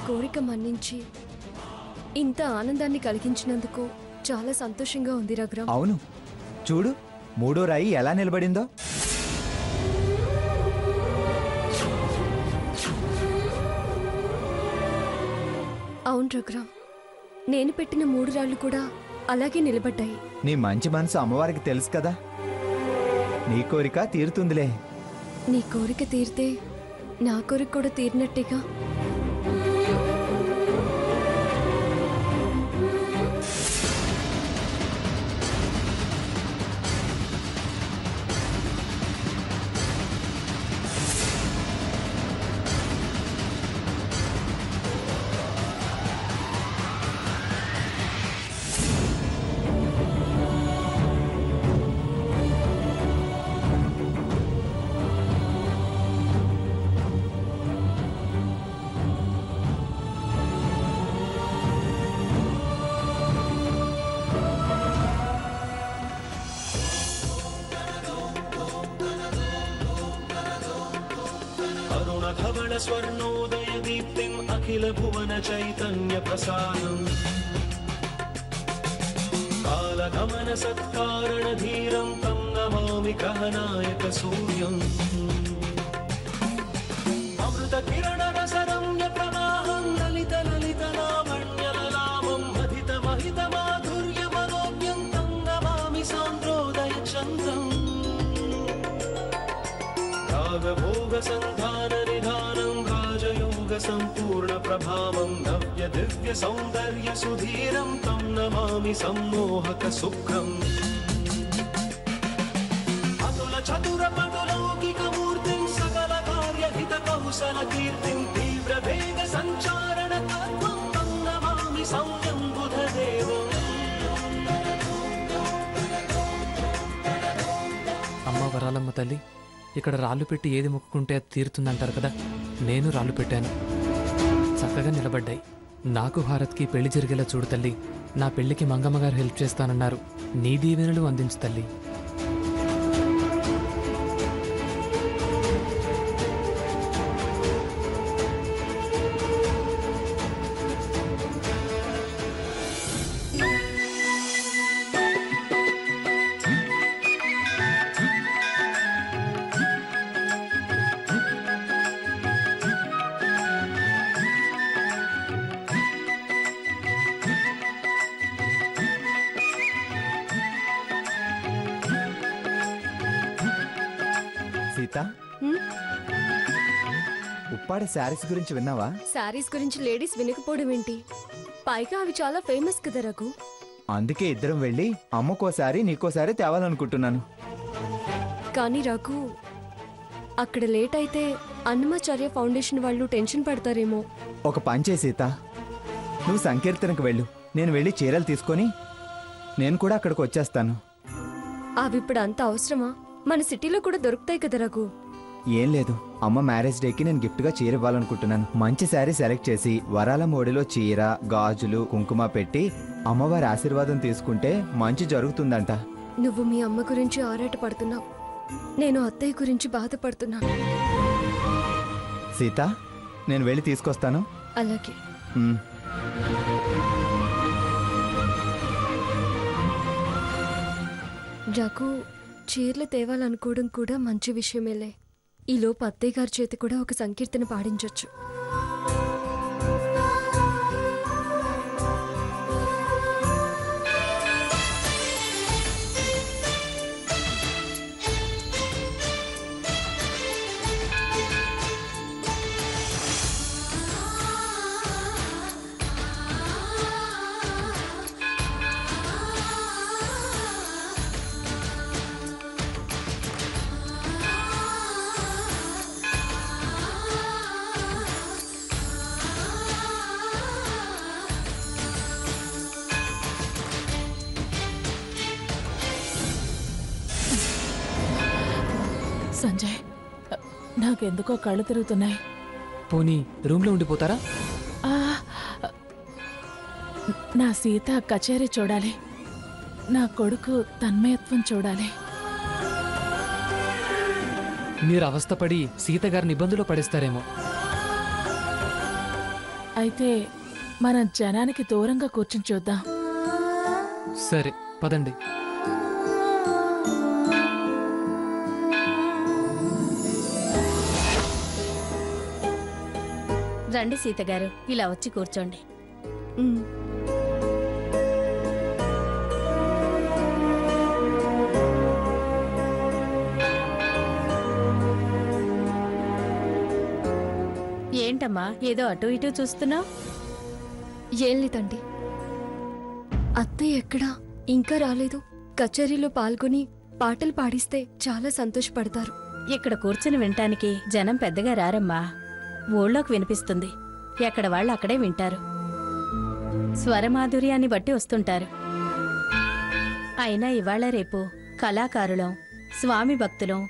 కోరిక మన్నించి ఇంత ఆనందాన్ని కలిగించినందుకు చాలా సంతోషంగా ఉంది రఘురామ్. అవును, చూడు మూడో రాయి ఎలా నిలబడిందో. అవును రఘురామ్, నేను పెట్టిన 3 రాళ్ళు కూడా అలాగే నిలబడ్డాయి. నీ మంచి మనసు అమ్మవారికి తెలుసు కదా, నీ కోరిక తీరుతుందిలే. నీ కోరిక తీరితే నా కోరిక కూడా తీరినట్టేగా. धवल स्वर्णोदय दीप्तिम् अखिल भुवन चैतन्य प्रसादम् कालगमन सत्कारण धीरं तं नमामि ग्रहनायक सूर्यम् अमृत किरण रसरम्य प्रवाहं ललित ललित लावण्यललामं महित महित माधुर्य मनोज्ञं तं नमामि सान्द्रोदय चन्द्रम् भोग संधान निधानं राजयोग संपूर्ण प्रभावं नव्य दिव्य सौंदर्य सुधीरं तं नमामि सम्मोहक सुखम् अतुल चतुर पटुलौकिक मूर्तिं सकल कार्य हित कौशल कीर्तिं तीव्र वेग संचारण तत्त्वं तं नमामि सौम्यं बुधदेवम् అమ్మ వరాలమ్మ తల్లి, ఇక్కడ రాళ్ళు పెట్టి ఏది మొక్కుకుంటే అది తీరుతుందంటారు కదా. నేను రాళ్ళు పెట్టాను, చక్కగా నిలబడ్డాయి. నాకు భారత్కి పెళ్లి జరిగేలా చూడు తల్లి. నా పెళ్లికి మంగమ్మ గారు హెల్ప్ చేస్తానన్నారు. నీ దీవెనలు అందించు తల్లి. సీత, ఉప్పాడ శారీస్ గురించి విన్నావా? శారీస్ గురించి లేడీస్ వినకపోవడం ఏంటి? పైగా అవి చాలా ఫేమస్ కదా రఘు. అందుకే ఇద్దరం వెళ్ళి అమ్మకోసారి నీకోసారి తేవాలనుకుంటున్నాను. కానీ రఘు, అక్కడ లేట్ అయితే అన్నమాచార్య ఫౌండేషన్ వాళ్ళు టెన్షన్ పడతారేమో. ఒక పని చేయి సీత, నువ్వు సంకీర్తనకు వెళ్ళు, నేను వెళ్ళి చీరలు తీసుకొని నేను కూడా అక్కడికి వచ్చేస్తాను. అవి ఇప్పుడు అంత అవసరమా? మన సిటీలో కూడా దొరుకుతాయి కదా రఘు. ఏం లేదు, అమ్మ మ్యారేజ్ డేకి నేను గిఫ్ట్గా చీర ఇవ్వాలనుకుంటున్నాను. మంచి శారీ సెలెక్ట్ చేసి వరాల మోడీలో చీర, గాజులు, కుంకుమ పెట్టి అమ్మవారి ఆశీర్వాదం తీసుకుంటే మంచి జరుగుతుందంట. నువ్వు మీ అమ్మ గురించి ఆరాట పడుతున్నావు, నేను అత్తయ్య గురించి బాధపడుతున్నాను. సీత, నేను వెళ్ళి తీసుకొస్తాను. అలాగే. రఘు, చీరలు తేవాలనుకోవడం కూడా మంచి విషయమేలే. ఈలోపు అత్తయ్య గారి చేతి కూడా ఒక సంకీర్తన పాడించొచ్చు. సంజయ్, నాకెందుకో కళ్ళు తిరుగుతున్నాయి. పోనీ రూమ్లో ఉండిపోతారా? నా సీత కచేరీ చూడాలి, నా కొడుకు తన్మయత్వం చూడాలి. మీరు అవస్థపడి సీత గారిని ఇబ్బందులో పడేస్తారేమో. అయితే మనం జనానికి దూరంగా కూర్చుని చూద్దాం. సరే పదండి. రండి సీతగారు, ఇలా వచ్చి కూర్చోండి. ఉమ్. ఏంటమ్మా ఏదో అటు ఇటు చూస్తున్నావు? ఏం లేదండి. అత్తయ్య ఎక్కడా ఇంకా రాలేదు. కచేరీలో పాల్గొని పాటలు పాడిస్తే చాలా సంతోషపడతారు. ఇక్కడ కూర్చుని వినటానికి జనం పెద్దగా రారమ్మా. ఊళ్ళోకి వినిపిస్తుంది. ఎక్కడ వాళ్ళు అక్కడే వింటారు. స్వరమాధుర్యాన్ని బట్టి వస్తుంటారు. అయినా ఇవాళ రేపు కళాకారులం, స్వామి భక్తులం,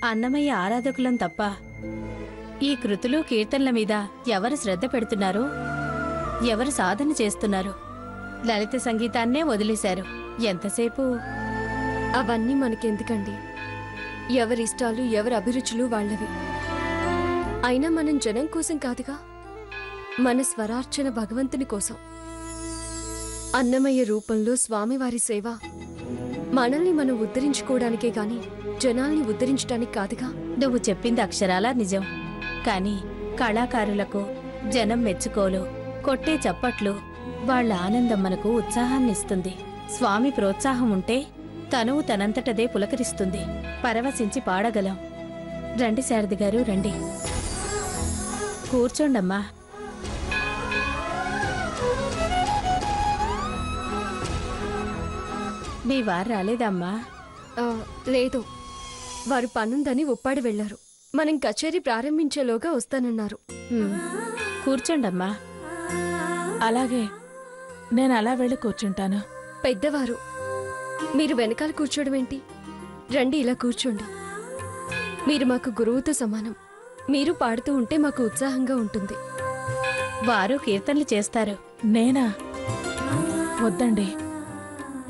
అన్నమయ్య ఆరాధకులం తప్ప ఈ కృతులు కీర్తనల మీద ఎవరు శ్రద్ధ పెడుతున్నారు, ఎవరు సాధన చేస్తున్నారు? లలిత సంగీతాన్నే వదిలేశారు. ఎంతసేపు అవన్నీ మనకెందుకండి? ఎవరిష్టాలు ఎవరి అభిరుచులు వాళ్ళవి. అయినా మనం జనం కోసం కాదుగా, మన స్వరార్చన భగవంతుని కోసం. అన్నమయ్య రూపంలో స్వామివారి సేవ మనల్ని మనం ఉద్ధరించుకోవడానికే గాని జనాల్ని ఉద్ధరించడానికి కాదుగా. నువ్వు చెప్పింది అక్షరాలా నిజం. కాని కళాకారులకు జనం మెచ్చుకోలు, కొట్టే చప్పట్లు, వాళ్ళ ఆనందం మనకు ఉత్సాహాన్నిస్తుంది. స్వామి ప్రోత్సాహం ఉంటే తనువు తనంతటదే పులకరిస్తుంది. పరవశించి పాడగలం. రండి శారది గారు, రండి, కూర్చోండమ్మా. మీ వారు రాలేదమ్మా? ఆ, లేదు, వారు పనుందని ఉప్పాడి వెళ్లారు. మనం కచేరీ ప్రారంభించేలోగా వస్తానన్నారు. ఉమ్, కూర్చోండమ్మా. అలాగే, నేను అలా వెళ్ళి కూర్చుంటాను. పెద్దవారు, మీరు వెనకాల కూర్చోవడం ఏంటి? రండి, ఇలా కూర్చోండి. మీరు మాకు గురువుతో సమానం. మీరు పాడుతూ ఉంటే మాకు ఉత్సాహంగా ఉంటుంది. వారు కీర్తనలు చేస్తారు. నేనా? వద్దండి,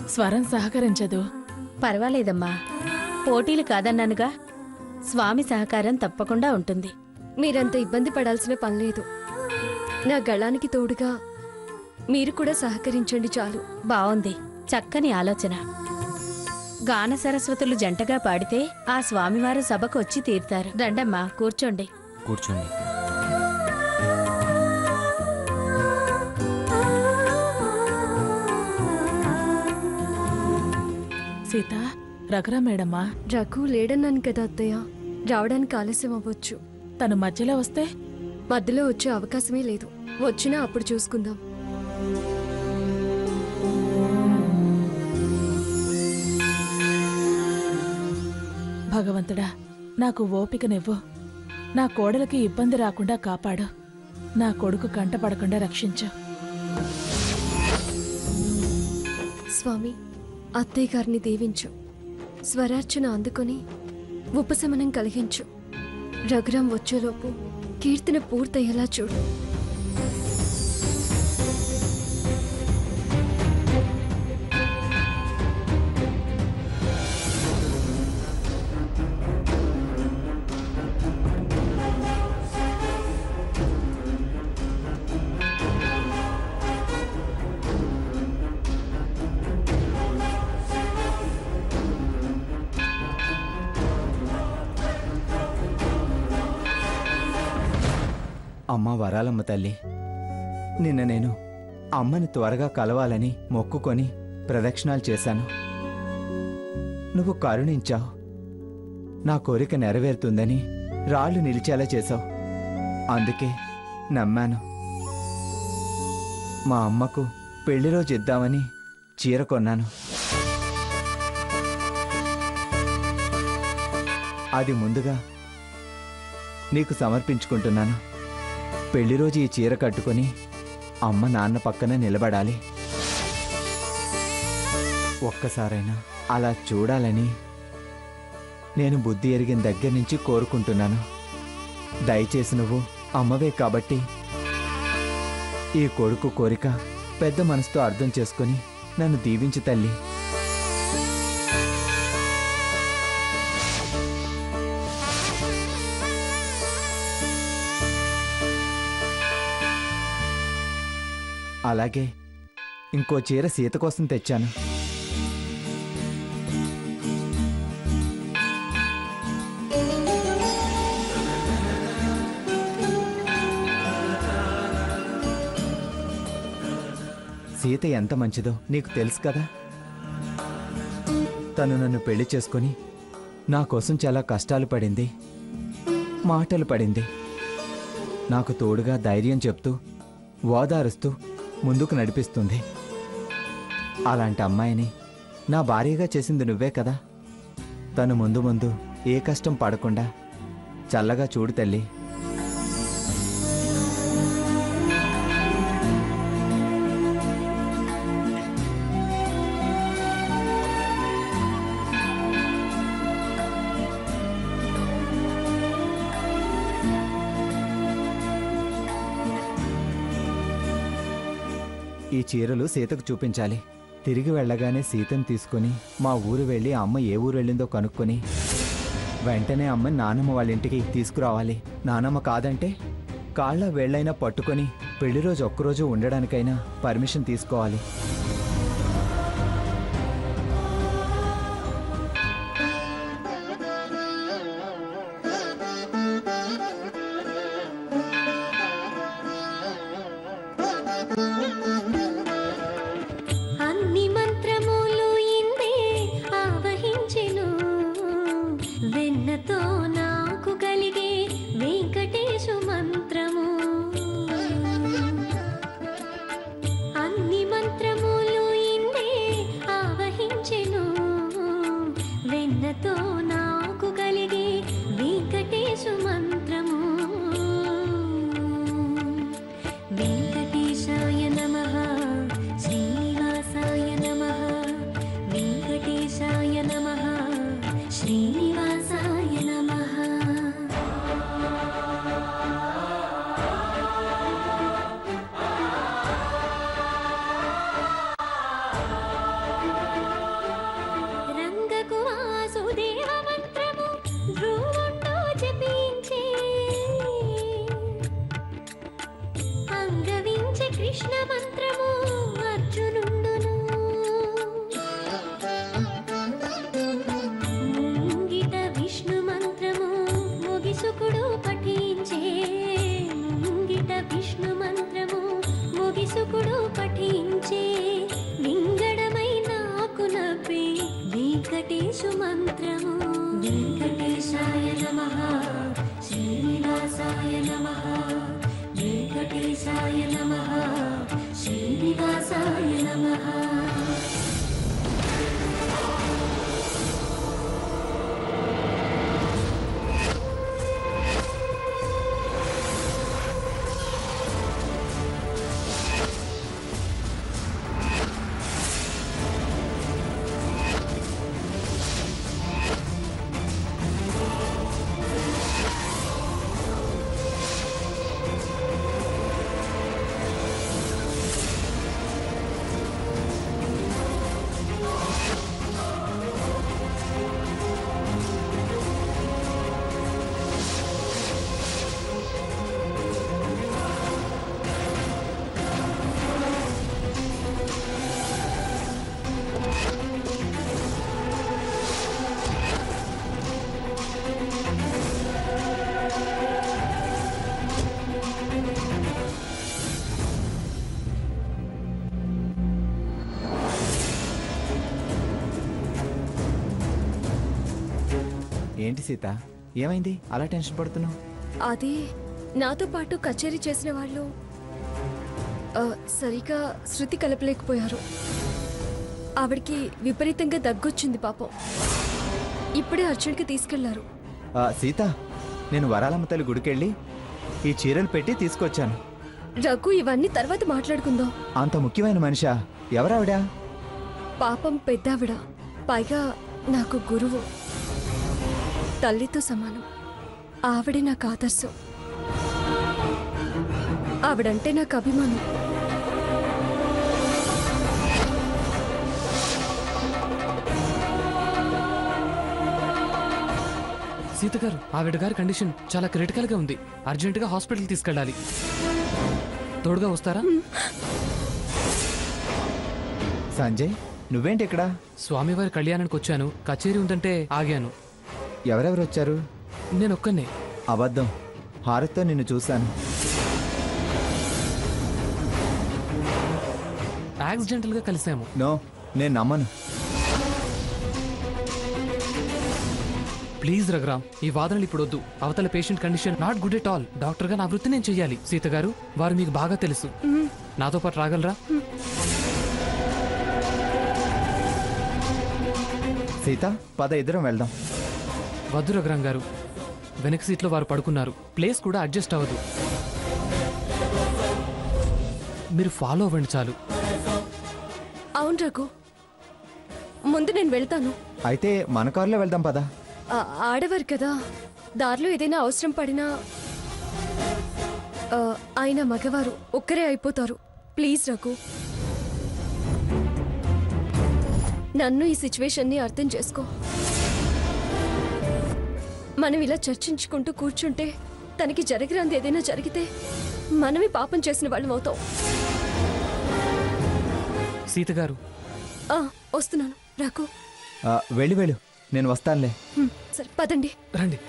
స్వరం సహకరించదు. పర్వాలేదమ్మా, పోటీలు కాదన్నానుగా. స్వామి సహకారం తప్పకుండా ఉంటుంది. మీరంత ఇబ్బంది పడాల్సిన పనిలేదు. నా గళానికి తోడుగా మీరు కూడా సహకరించండి చాలు. బావుంది, చక్కని ఆలోచన. గాన సరస్వతులు జంటగా పాడితే ఆ స్వామివారు సభకు వచ్చి తీరుతారు. రండమ్మా, కూర్చోండి. కూర్చోండి. సీత, రఘురా మేడమ్మా. రఘు లేడన్నాను కదా అత్తయ్య, రావడానికి ఆలస్యం అవ్వచ్చు. తను మధ్యలో వస్తే? మధ్యలో వచ్చే అవకాశమే లేదు. వచ్చినా అప్పుడు చూసుకుందాం. భగవంతుడా, నాకు ఓపికనివ్వు. నా కోడలికి ఇబ్బంది రాకుండా కాపాడు. నా కొడుకు కంటపడకుండా రక్షించు. స్వామి, అత్తయ్య గారిని దీవించు. స్వరార్చన అందుకొని ఉపశమనం కలిగించు. రఘురాం వచ్చేలోపు కీర్తన పూర్తయ్యేలా చూడు. అమ్మ వరాలమ్మ తల్లి, నిన్న నేను అమ్మని త్వరగా కలవాలని మొక్కుకొని ప్రదక్షిణాలు చేశాను. నువ్వు కరుణించావు. నా కోరిక నెరవేరుతుందని రాళ్ళు నిలిచేలా చేశావు. అందుకే నమ్మాను. మా అమ్మకు పెళ్లి రోజు ఇద్దామని చీర కొన్నాను. అది ముందుగా నీకు సమర్పించుకుంటున్నాను. పెళ్లి రోజు ఈ చీర కట్టుకొని అమ్మ నాన్న పక్కన నిలబడాలి. ఒక్కసారైనా అలా చూడాలని నేను బుద్ధి ఎరిగిన దగ్గర నుంచి కోరుకుంటున్నాను. దయచేసి నువ్వు అమ్మవే కాబట్టి ఈ కొడుకు కోరిక పెద్ద మనసుతో అర్థం చేసుకొని నన్ను దీవించు తల్లి. అలాగే ఇంకో చీర సీత కోసం తెచ్చాను. సీత ఎంత మంచిదో నీకు తెలుసు కదా. తను నన్ను పెళ్లి చేసుకొని నా కోసం చాలా కష్టాలు పడింది, మాటలు పడింది. నాకు తోడుగా ధైర్యం చెప్తూ ఓదారుస్తూ ముందుకు నడిపిస్తుంది. అలాంటి అమ్మాయిని నా భార్యగా చేసింది నువ్వే కదా. తను ముందు ముందు ఏ కష్టం పడకుండా చల్లగా చూడు తల్లి. ఈ చీరలు సీతకు చూపించాలి. తిరిగి వెళ్ళగానే సీతను తీసుకుని మా ఊరు వెళ్ళి అమ్మ ఏ ఊరు వెళ్ళిందో కనుక్కొని వెంటనే అమ్మని నానమ్మ వాళ్ళ ఇంటికి తీసుకురావాలి. నానమ్మ కాదంటే కాళ్ళ వేళ్ళైనా పట్టుకొని పెళ్లి రోజు ఒక్కరోజు ఉండడానికైనా పర్మిషన్ తీసుకోవాలి. అన్ని మంత్రములు ఇందే ఆవహించెను, వెన్నతో నాకు కలిగే వెంకటేశు మంత్రము. అన్ని మంత్రములు ఇందే ఆవహించెను, వెన్నతో నాకు కలిగే వెంకటేశు మంత్రము. వెంకటేశాయ నమః, శ్రీనివాసాయ నమః, వెంకటేశాయ నమః, శ్రీనివాసాయ నమః. రంగకు వాసుదేవ మంత్రము ధ్రువుండు జపించే, అంగవించే కృష్ణ మంత్రము అర్జునుండును. ముంగిట విష్ణు మంత్రము ముగిసుకుడు పఠించే, ముంగిట విష్ణు మంత్రము ముగిసుకుడు పఠించే, వింగడమై నాకు నవ్వే వెంకటేశు మంత్రము. వెంకటేశాయ నమః, శ్రీనివాసాయ నమః, వెంకటేశాయ నమః, శ్రీనివాసాయ నమః. ఏంటి సీత, ఏమైంది అలా టెన్షన్ పడుతున్నావు? అది నాతో పాటు కచేరీ చేసిన వాళ్ళు సరిగా శృతి కలపలేకపోయారు. ఆవిడికి విపరీతంగా దగ్గొచ్చింది పాపం. ఇప్పుడే అర్జున్కి తీసుకెళ్లారు. సీత, నేను వరాలమ్మ తల్లి గుడికెళ్ళి ఈ చీరలు పెట్టి తీసుకొచ్చాను. రఘు, ఇవన్నీ తర్వాత మాట్లాడుకుందాం. అంత ముఖ్యమైన మనిషా? ఎవరావిడా? పాపం పెద్దావిడ, పైగా నాకు గురువు, తల్లితో సమానం. ఆవిడే నాకు ఆదర్శం. ఆవిడంటే నాకు అభిమానం. సీత గారు, ఆవిడ గారి కండిషన్ చాలా క్రిటికల్గా ఉంది. అర్జెంటుగా హాస్పిటల్ తీసుకెళ్ళాలి. తోడుగా వస్తారా? సంజయ్, నువ్వేంటి ఇక్కడ? స్వామివారి కళ్యాణానికి వచ్చాను, కచేరీ ఉందంటే ఆగాను. ఎవరెవరు వచ్చారు? నేనొక్కనే. అబద్ధం, హారత్తో నిన్ను చూశాను. యాక్సిడెంటల్గా కలిసాము. నో, నేను నమ్మను. ప్లీజ్ రఘురామ్, ఈ వాదనలు ఇప్పుడు వద్దు. అవతల patient condition not good at all. డాక్టర్గా నా వృత్తి నేను చెయ్యాలి. సీత గారు, వారు మీకు బాగా తెలుసు. నాతో పాటు రాగలరా? సీత, పద, ఇద్దరం వెళ్దాం. వద్దు రఘురామ్ గారు, వెనక సీట్లో వారు పడుకున్నారు. ప్లేస్ కూడా అడ్జస్ట్ అవ్వదు. మీరు ఫాలో అవ్వండి చాలు. అవును రఘు, ముందు నేను వెళ్తాను. అయితే మన కారులో వెళ్దాం పద. ఆడవారు కదా, దారిలో ఏదైనా అవసరం పడినా ఆయన మగవారు ఒక్కరే అయిపోతారు. ప్లీజ్ రఘు, నన్ను ఈ సిచ్యువేషన్ని అర్థం చేసుకో. మనం ఇలా చర్చించుకుంటూ కూర్చుంటే తనకి జరగరాంది ఏదైనా జరిగితే మనమే పాపం చేసిన వాళ్ళం అవుతాం. సీత గారు, వస్తున్నాను రఘు. వెళ్ళు వెళ్ళు, నేను వస్తానులే. సరే పదండి. రండి.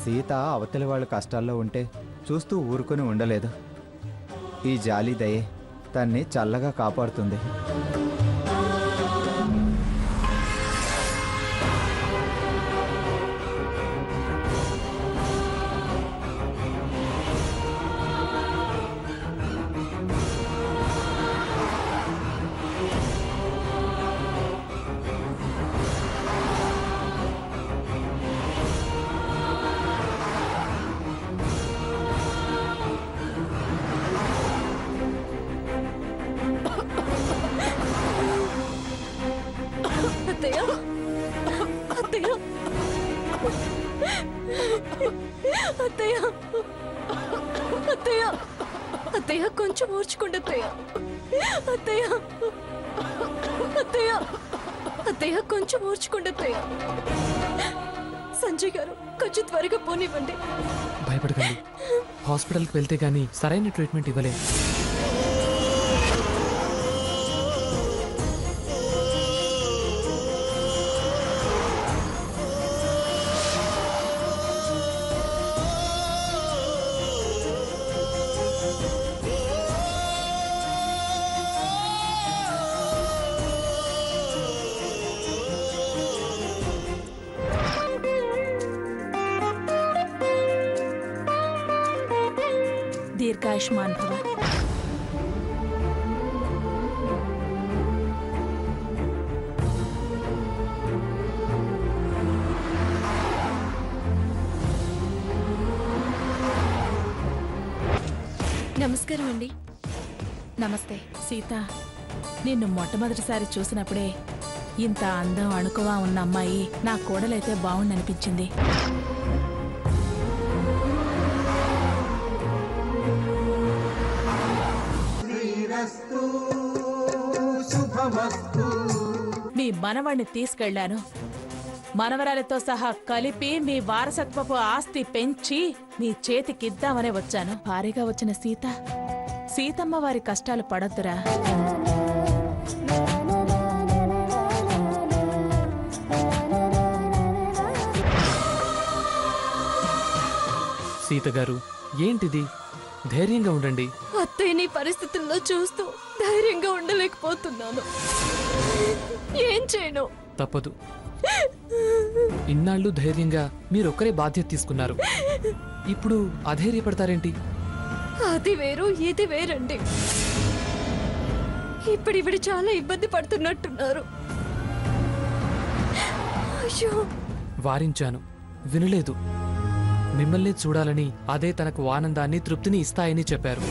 సీత అవతలి వాళ్ళ కష్టాల్లో ఉంటే చూస్తూ ఊరుకొని ఉండలేదు. ఈ జాలి దయే తన్ని చల్లగా కాపాడుతుంది. అత్తయ్య, అత్తయ్య, అత్తయ్య, అత్తయ్య, అత్తయ్య, కొంచెం ఓర్చుకోండి అత్తయ్య. అత్తయ్య, అత్తయ్య, అత్తయ్య, కొంచెం ఓర్చుకోండి అత్తయ్య. సంజయ్ గారు, కొంచెం త్వరగా పోనివ్వండి. భయపడకండి. హాస్పిటల్కి వెళ్తే గానీ సరైన ట్రీట్మెంట్ ఇవ్వలేం. దీర్ఘాయుష్మాన్ భవ. నమస్కారం అండి. నమస్తే. సీత, నిన్ను మొట్టమొదటిసారి చూసినప్పుడే ఇంత అందం అణుకువా ఉన్న అమ్మాయి నా కోడలైతే బాగుండనిపించింది. మీ మనవణ్ణి తీసుకెళ్లాను. మనవరాలతో సహా కలిపి మీ వారసత్వపు ఆస్తి పెంచి మీ చేతికిద్దామనే వచ్చాను. భారీగా వచ్చిన సీతమ్మ వారి కష్టాలు పడొద్దురా. సీత గారు, ఏంటిది? ధైర్యంగా ఉండండి. అత్తయ్యని పరిస్థితుల్లో చూస్తూ ధైర్యంగా ఉండలేకపోతున్నాను. ఏం చేయను? తప్పదు. ఇన్నాళ్ళు ధైర్యంగా మీరొక్కరే బాధ్యత తీసుకున్నారు. ఇప్పుడు అధైర్యపడతారేంటి? అది వేరు, ఇది వేరండి. ఇప్పుడు ఇవిడ చాలా ఇబ్బంది పడుతున్నట్టున్నారు. అయ్యో, వారించాను, వినలేదు. మిమ్మల్ని చూడాలని, అదే తనకు ఆనందాన్ని, తృప్తిని ఇస్తాయని చెప్పారు.